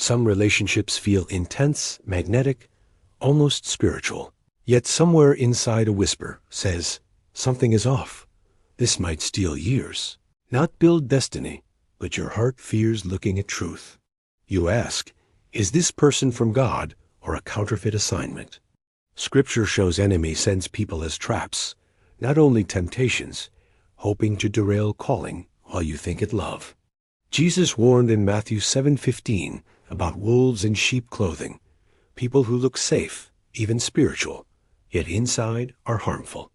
Some relationships feel intense, magnetic, almost spiritual. Yet somewhere inside a whisper says, something is off. This might steal years. Not build destiny, but your heart fears looking at truth. You ask, is this person from God or a counterfeit assignment? Scripture shows enemy sends people as traps, not only temptations, hoping to derail calling while you think it love. Jesus warned in Matthew 7:15 about wolves in sheep clothing, people who look safe, even spiritual, yet inside are harmful.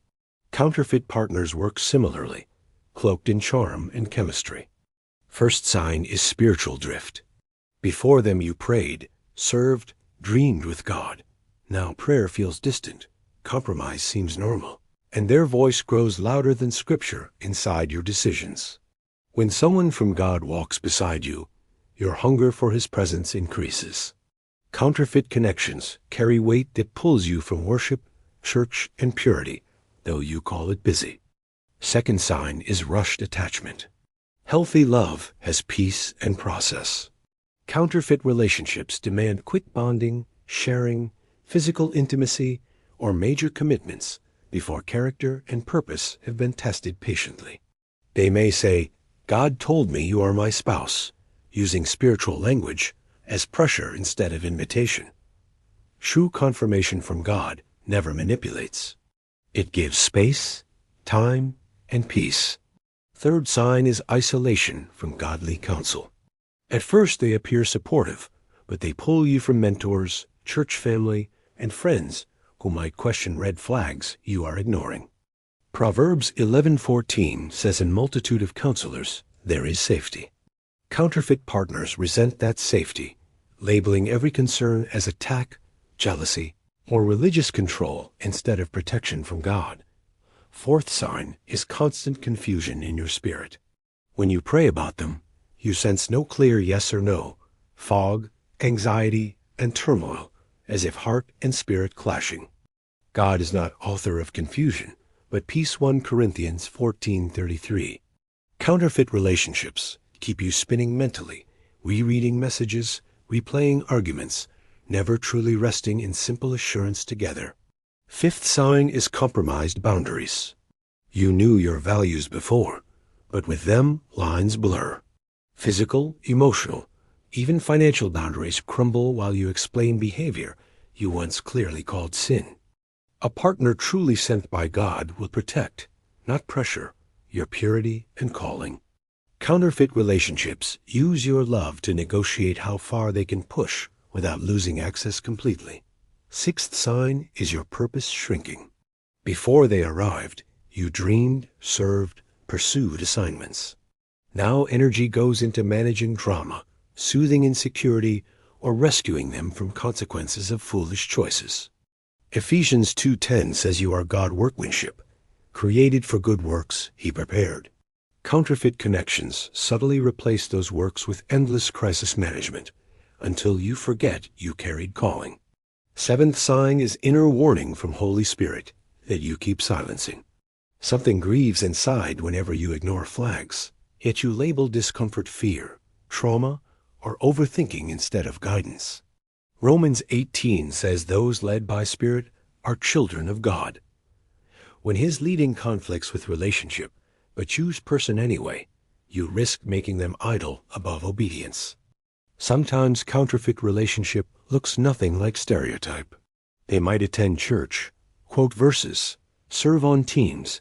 Counterfeit partners work similarly, cloaked in charm and chemistry. First sign is spiritual drift. Before them you prayed, served, dreamed with God. Now prayer feels distant, compromise seems normal, and their voice grows louder than Scripture inside your decisions. When someone from God walks beside you, your hunger for his presence increases. Counterfeit connections carry weight that pulls you from worship, church, and purity, though you call it busy. Second sign is rushed attachment. Healthy love has peace and process. Counterfeit relationships demand quick bonding, sharing, physical intimacy, or major commitments before character and purpose have been tested patiently. They may say, God told me you are my spouse, using spiritual language as pressure instead of invitation. True confirmation from God never manipulates. It gives space, time, and peace. Third sign is isolation from godly counsel. At first they appear supportive, but they pull you from mentors, church family, and friends who might question red flags you are ignoring. Proverbs 11:14 says, in multitude of counselors there is safety. Counterfeit partners resent that safety, labeling every concern as attack, jealousy, or religious control instead of protection from God. Fourth sign is constant confusion in your spirit. When you pray about them, you sense no clear yes or no, fog, anxiety, and turmoil, as if heart and spirit clashing. God is not author of confusion, but peace. 1 Corinthians 14:33. Counterfeit relationships keep you spinning mentally, rereading messages, replaying arguments, never truly resting in simple assurance together. Fifth sign is compromised boundaries. You knew your values before, but with them, lines blur. Physical, emotional, even financial boundaries crumble while you explain behavior you once clearly called sin. A partner truly sent by God will protect, not pressure, your purity and calling. Counterfeit relationships use your love to negotiate how far they can push without losing access completely. Sixth sign is your purpose shrinking. Before they arrived, you dreamed, served, pursued assignments. Now energy goes into managing drama, soothing insecurity, or rescuing them from consequences of foolish choices. Ephesians 2:10 says you are God workmanship, created for good works he prepared. Counterfeit connections subtly replace those works with endless crisis management until you forget you carried calling. Seventh sign is inner warning from Holy Spirit that you keep silencing. Something grieves inside whenever you ignore flags, yet you label discomfort fear, trauma, or overthinking instead of guidance. Romans 18 says those led by Spirit are children of God. When his leading conflicts with relationship, but choose person anyway, you risk making them idol above obedience. Sometimes counterfeit relationship looks nothing like stereotype. They might attend church, quote verses, serve on teams,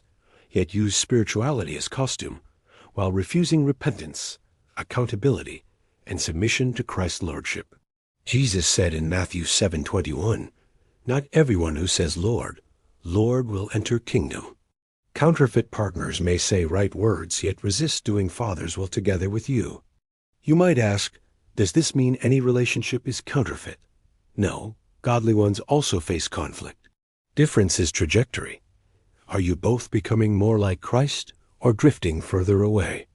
yet use spirituality as costume, while refusing repentance, accountability, and submission to Christ's lordship. Jesus said in Matthew 7:21, not everyone who says Lord, Lord will enter kingdom. Counterfeit partners may say right words, yet resist doing Father's will together with you. You might ask, does this mean any relationship is counterfeit? No, godly ones also face conflict. Difference is trajectory. Are you both becoming more like Christ or drifting further away?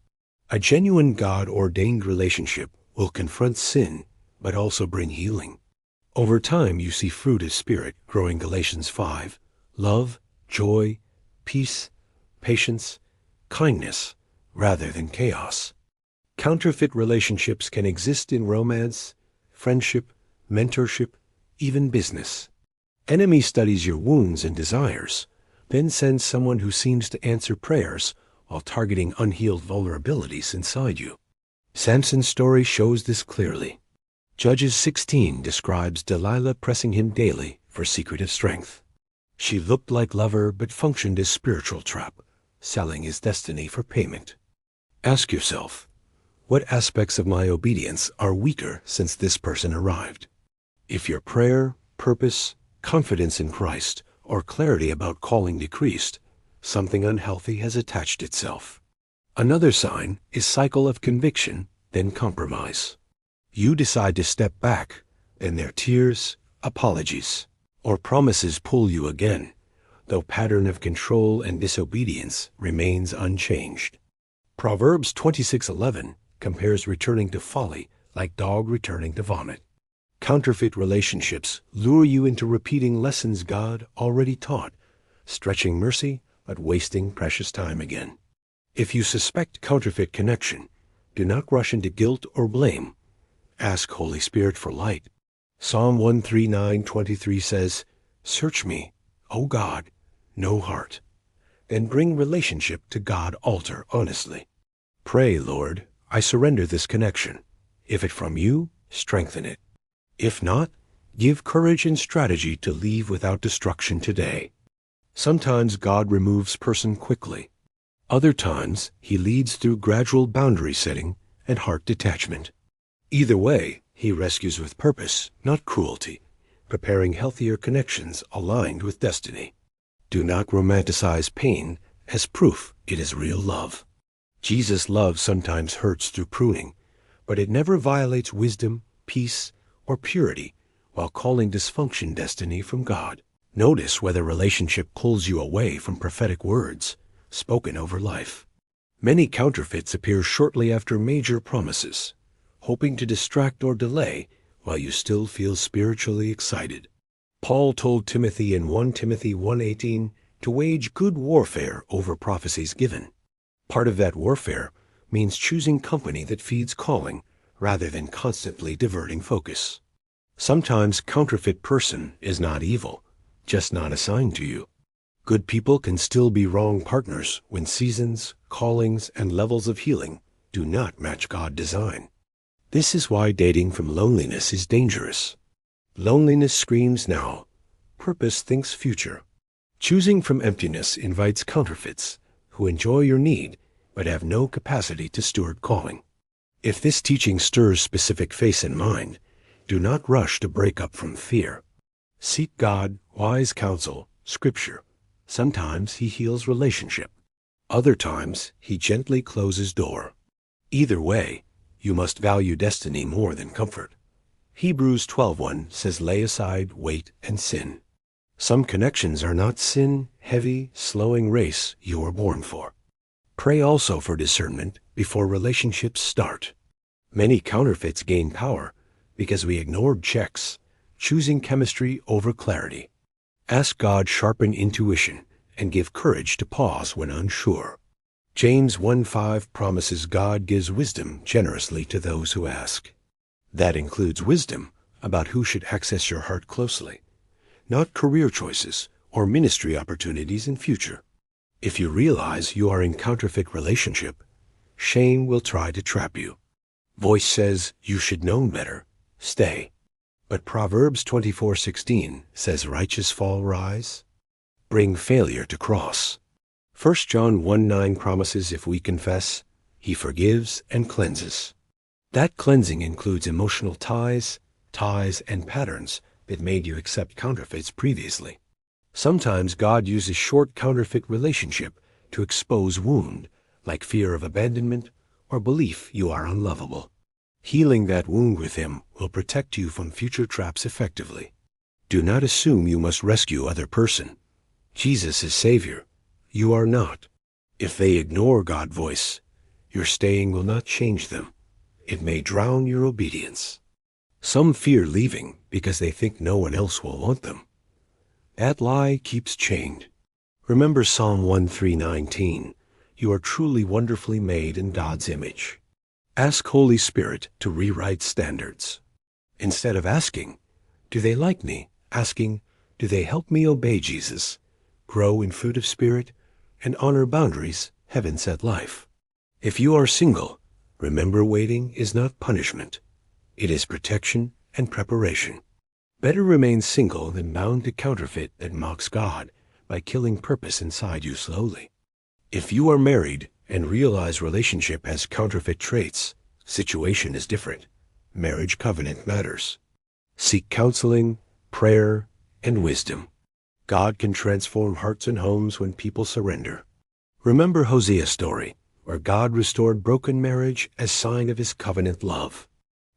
A genuine God-ordained relationship will confront sin, but also bring healing. Over time, you see fruit of Spirit growing. Galatians 5, love, joy, peace, patience, kindness, rather than chaos. Counterfeit relationships can exist in romance, friendship, mentorship, even business. Enemy studies your wounds and desires, then sends someone who seems to answer prayers while targeting unhealed vulnerabilities inside you. Samson's story shows this clearly. Judges 16 describes Delilah pressing him daily for secretive strength. She looked like lover but functioned as spiritual trap, selling his destiny for payment. Ask yourself, what aspects of my obedience are weaker since this person arrived? If your prayer, purpose, confidence in Christ, or clarity about calling decreased, something unhealthy has attached itself. Another sign is cycle of conviction, then compromise. You decide to step back, and their tears, apologies, or promises pull you again, though pattern of control and disobedience remains unchanged. Proverbs 26:11 compares returning to folly like dog returning to vomit. Counterfeit relationships lure you into repeating lessons God already taught, stretching mercy but wasting precious time again. If you suspect counterfeit connection, do not rush into guilt or blame. Ask Holy Spirit for light. Psalm 139:23 says, "Search me, O God, know heart." Then bring relationship to God altar honestly. Pray, Lord, I surrender this connection. If it from you, strengthen it. If not, give courage and strategy to leave without destruction today. Sometimes God removes person quickly. Other times, he leads through gradual boundary setting and heart detachment. Either way, he rescues with purpose, not cruelty, preparing healthier connections aligned with destiny. Do not romanticize pain as proof it is real love. Jesus' love sometimes hurts through pruning, but it never violates wisdom, peace, or purity while calling dysfunction destiny from God. Notice whether relationship pulls you away from prophetic words spoken over life. Many counterfeits appear shortly after major promises, hoping to distract or delay while you still feel spiritually excited. Paul told Timothy in 1 Timothy 1:18 to wage good warfare over prophecies given. Part of that warfare means choosing company that feeds calling rather than constantly diverting focus. Sometimes counterfeit person is not evil, just not assigned to you. Good people can still be wrong partners when seasons, callings, and levels of healing do not match God's design. This is why dating from loneliness is dangerous. Loneliness screams now. Purpose thinks future. Choosing from emptiness invites counterfeits who enjoy your need but have no capacity to steward calling. If this teaching stirs specific face and mind, do not rush to break up from fear. Seek God, wise counsel, scripture. Sometimes he heals relationship. Other times he gently closes door. Either way, you must value destiny more than comfort. Hebrews 12:1 says lay aside weight and sin. Some connections are not sin, heavy, slowing race you were born for. Pray also for discernment before relationships start. Many counterfeits gain power because we ignored checks, choosing chemistry over clarity. Ask God sharpen intuition and give courage to pause when unsure. James 1:5 promises God gives wisdom generously to those who ask. That includes wisdom about who should access your heart closely, not career choices or ministry opportunities in future. If you realize you are in counterfeit relationship, shame will try to trap you. Voice says you should know better, stay. But Proverbs 24:16 says righteous fall rise, bring failure to cross. 1 John 1:9 promises if we confess, he forgives and cleanses. That cleansing includes emotional ties, and patterns that made you accept counterfeits previously. Sometimes God uses short counterfeit relationship to expose wound, like fear of abandonment or belief you are unlovable. Healing that wound with him will protect you from future traps effectively. Do not assume you must rescue other person. Jesus is Savior. You are not. If they ignore God's voice, your staying will not change them. It may drown your obedience. Some fear leaving because they think no one else will want them. That lie keeps chained. Remember Psalm 1:19. You are truly wonderfully made in God's image. Ask Holy Spirit to rewrite standards. Instead of asking, do they like me? Asking, do they help me obey Jesus, grow in fruit of spirit, and honor boundaries heaven set life? If you are single, remember waiting is not punishment. It is protection and preparation. Better remain single than bound to counterfeit that mocks God by killing purpose inside you slowly. If you are married and realize relationship has counterfeit traits, situation is different. Marriage covenant matters. Seek counseling, prayer, and wisdom. God can transform hearts and homes when people surrender. Remember Hosea's story, where God restored broken marriage as sign of his covenant love.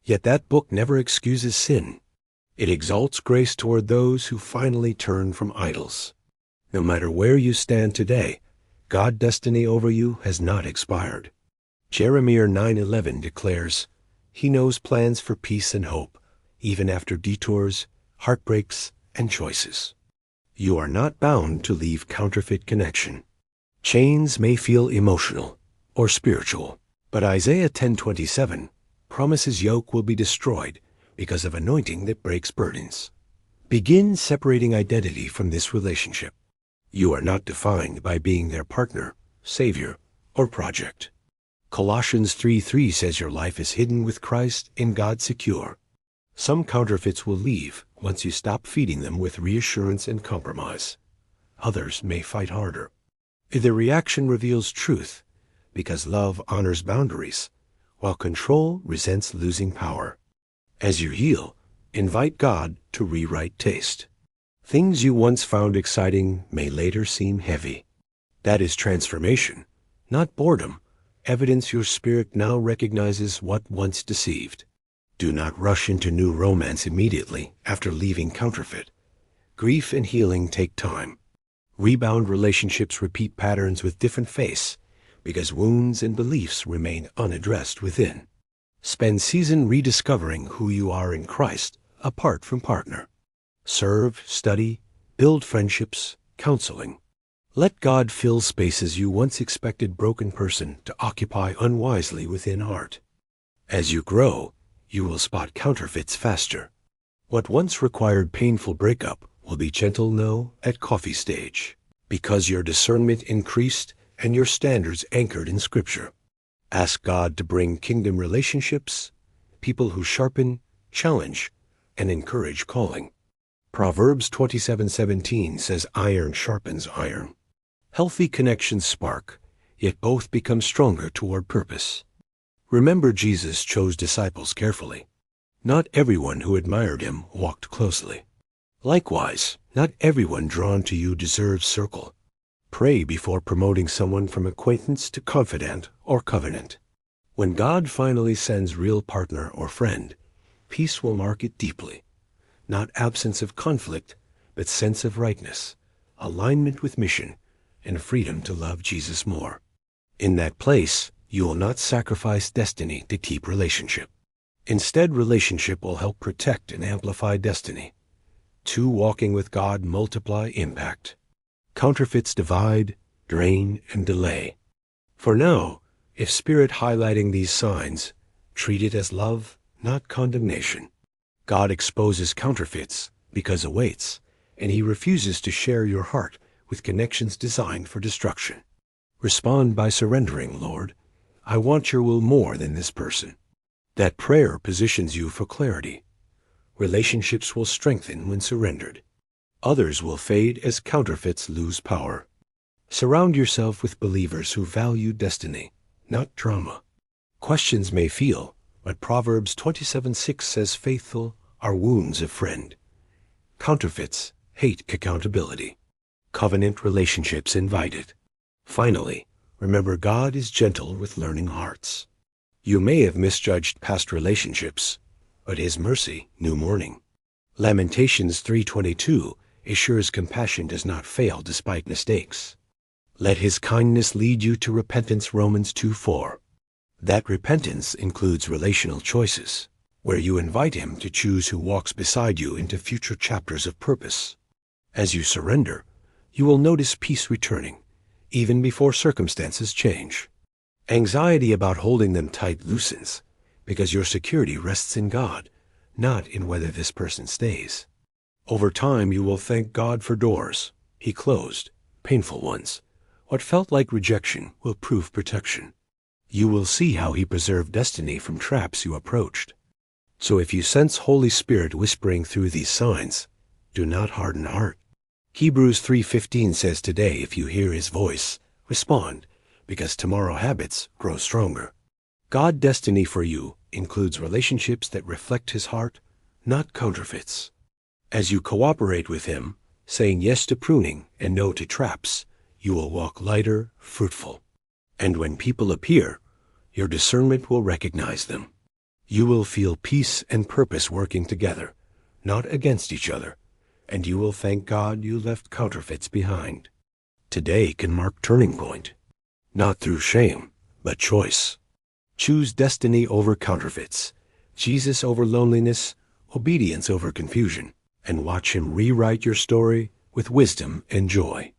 Yet that book never excuses sin. It exalts grace toward those who finally turn from idols. No matter where you stand today, God's destiny over you has not expired. Jeremiah 9:11 declares, He knows plans for peace and hope, even after detours, heartbreaks, and choices. You are not bound to leave counterfeit connection. Chains may feel emotional or spiritual, but Isaiah 10:27 promises yoke will be destroyed because of anointing that breaks burdens. Begin separating identity from this relationship. You are not defined by being their partner, savior, or project. Colossians 3:3 says your life is hidden with Christ in God secure. Some counterfeits will leave once you stop feeding them with reassurance and compromise. Others may fight harder. The reaction reveals truth because love honors boundaries, while control resents losing power. As you heal, invite God to rewrite taste. Things you once found exciting may later seem heavy. That is transformation, not boredom. Evidence your spirit now recognizes what once deceived. Do not rush into new romance immediately after leaving counterfeit. Grief and healing take time. Rebound relationships repeat patterns with different face because wounds and beliefs remain unaddressed within. Spend season rediscovering who you are in Christ apart from partner. Serve, study, build friendships, counseling. Let God fill spaces you once expected broken person to occupy unwisely within heart. As you grow, you will spot counterfeits faster. What once required painful breakup will be gentle no at coffee stage, because your discernment increased and your standards anchored in Scripture. Ask God to bring kingdom relationships, people who sharpen, challenge, and encourage calling. Proverbs 27:17 says iron sharpens iron. Healthy connections spark, yet both become stronger toward purpose. Remember Jesus chose disciples carefully. Not everyone who admired him walked closely. Likewise, not everyone drawn to you deserves circle. Pray before promoting someone from acquaintance to confidant or covenant. When God finally sends real partner or friend, peace will mark it deeply. Not absence of conflict, but sense of rightness, alignment with mission, and freedom to love Jesus more. In that place, you will not sacrifice destiny to keep relationship. Instead, relationship will help protect and amplify destiny. Two walking with God multiply impact. Counterfeits divide, drain, and delay. For now, if Spirit highlighting these signs, treat it as love, not condemnation. God exposes counterfeits because awaits, and he refuses to share your heart with connections designed for destruction. Respond by surrendering, Lord, I want your will more than this person. That prayer positions you for clarity. Relationships will strengthen when surrendered. Others will fade as counterfeits lose power. Surround yourself with believers who value destiny, not drama. Questions may feel, but Proverbs 27:6 says faithful are wounds of friend. Counterfeits hate accountability. Covenant relationships invite it. Finally, remember God is gentle with learning hearts. You may have misjudged past relationships, but his mercy, new morning. Lamentations 3:22 assures compassion does not fail despite mistakes. Let his kindness lead you to repentance, Romans 2:4. That repentance includes relational choices, where you invite him to choose who walks beside you into future chapters of purpose. As you surrender, you will notice peace returning, even before circumstances change. Anxiety about holding them tight loosens, because your security rests in God, not in whether this person stays. Over time, you will thank God for doors He closed, painful ones. What felt like rejection will prove protection. You will see how He preserved destiny from traps you approached. So if you sense Holy Spirit whispering through these signs, do not harden heart. Hebrews 3:15 says today, if you hear His voice, respond, because tomorrow habits grow stronger. God's destiny for you includes relationships that reflect His heart, not counterfeits. As you cooperate with Him, saying yes to pruning and no to traps, you will walk lighter, fruitful. And when people appear, your discernment will recognize them. You will feel peace and purpose working together, not against each other, and you will thank God you left counterfeits behind. Today can mark turning point, not through shame, but choice. Choose destiny over counterfeits, Jesus over loneliness, obedience over confusion, and watch Him rewrite your story with wisdom and joy.